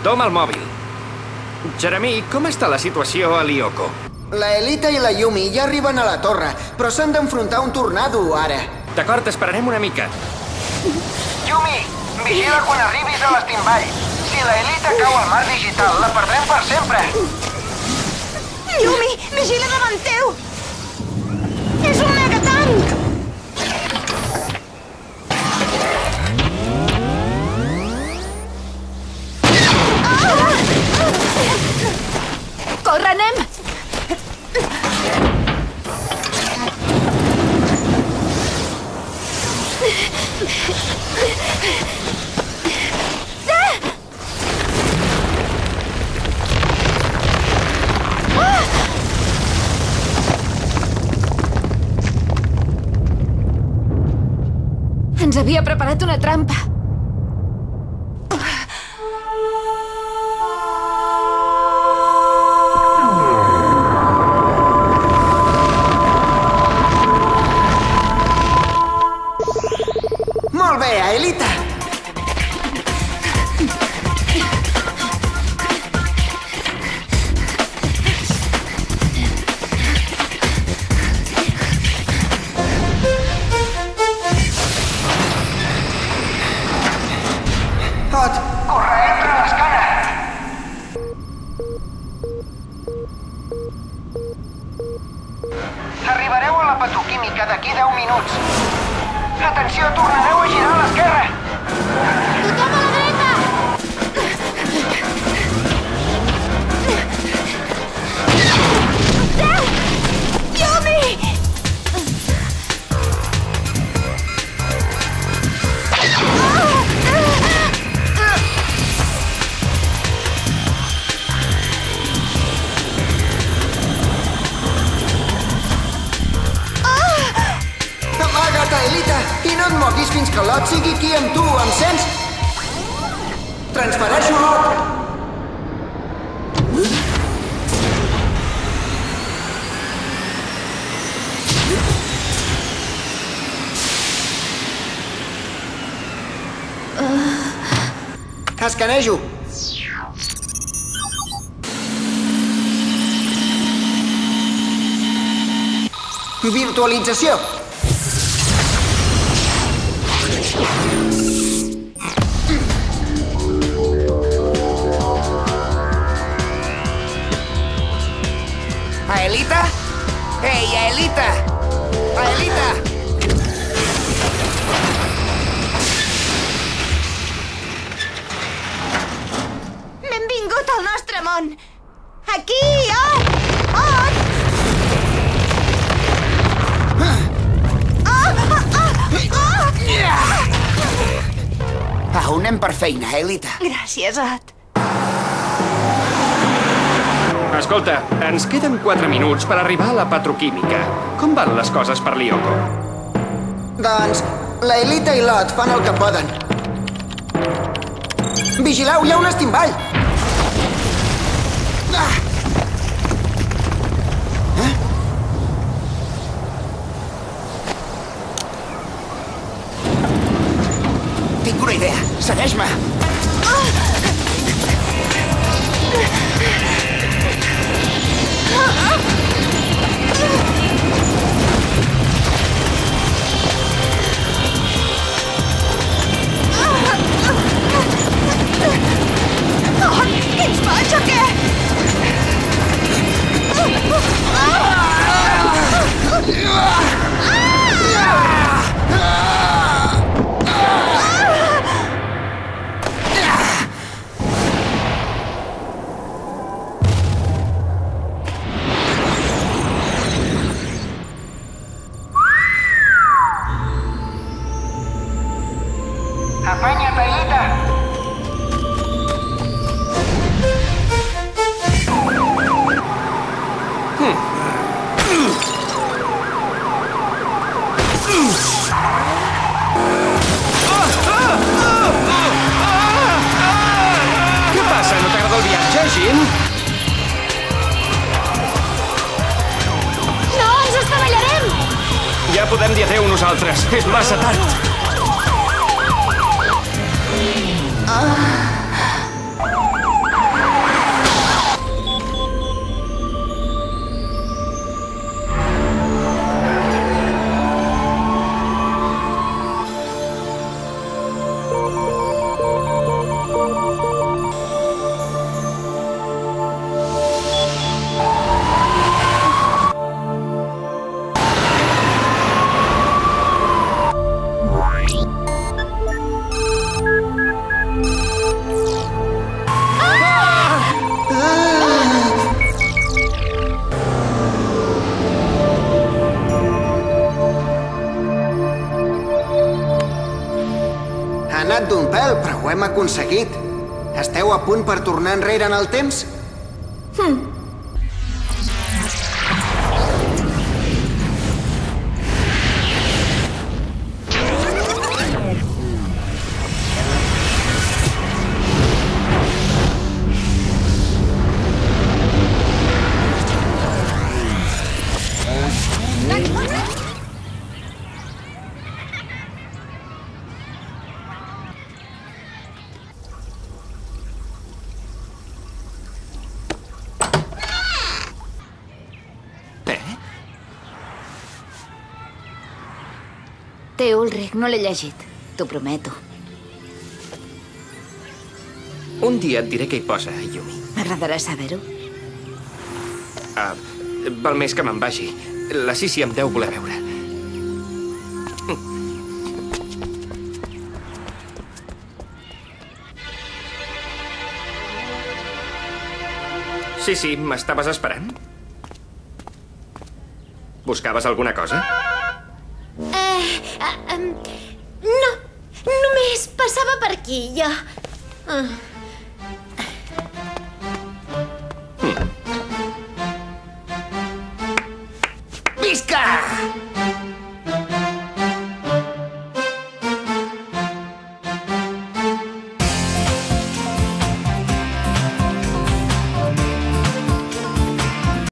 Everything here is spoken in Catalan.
Toma el mòbil. Jeremy, com està la situació a Lyoko? La Elita i la Yumi ja arriben a la torre, però s'han d'enfrontar a un tornado, ara. D'acord, esperarem una mica. Yumi, vigila quan arribis a l'estimball. Si la Elita cau al mar digital, la perdrem per sempre. Yumi, vigila davant teu! És un megatanc! Corre, anem! Ens havia preparat una trampa. Molt bé, Elita! Hot! Corre, entra a l'escala. Arribareu a la petroquímica d'aquí 10 minuts. Atenció, tornareu a girar a l'esquerra. Tothom a la dreta! Yumi! Amaga't, Elita! I no et moguis fins que l'Ot sigui aquí amb tu, em sents? Transfereixo l'Ot! Escanejo. Virtualització. Aelita? Ei, Aelita! Aelita! Benvingut al nostre món! Aquí, Ot! Ot! Au, anem per feina, Elita. Gràcies, Ot. Escolta, ens queden 4 minuts per arribar a la petroquímica. Com van les coses per Lyoko? Doncs, la Elita i l'Ot fan el que poden. Vigileu, hi ha un estimball! Tinc una idea. Segueix-me. Què ens faig o què? Afanya't, Aelita! Què passa? No t'agrada el viatge, Jin? No, ens estavellarem! Ja podem dir adéu nosaltres. És massa tard. cruel, però ho hem aconseguit. Esteu a punt per tornar enrere en el temps? Té Ulrich, no l'he llegit. T'ho prometo. Un dia et diré què hi posa, Yumi. M'agradarà saber-ho. Val més que me'n vagi. La Sissi em deu voler veure. Sí, m'estaves esperant? Buscaves alguna cosa? No, només passava per aquí, jo. Visca!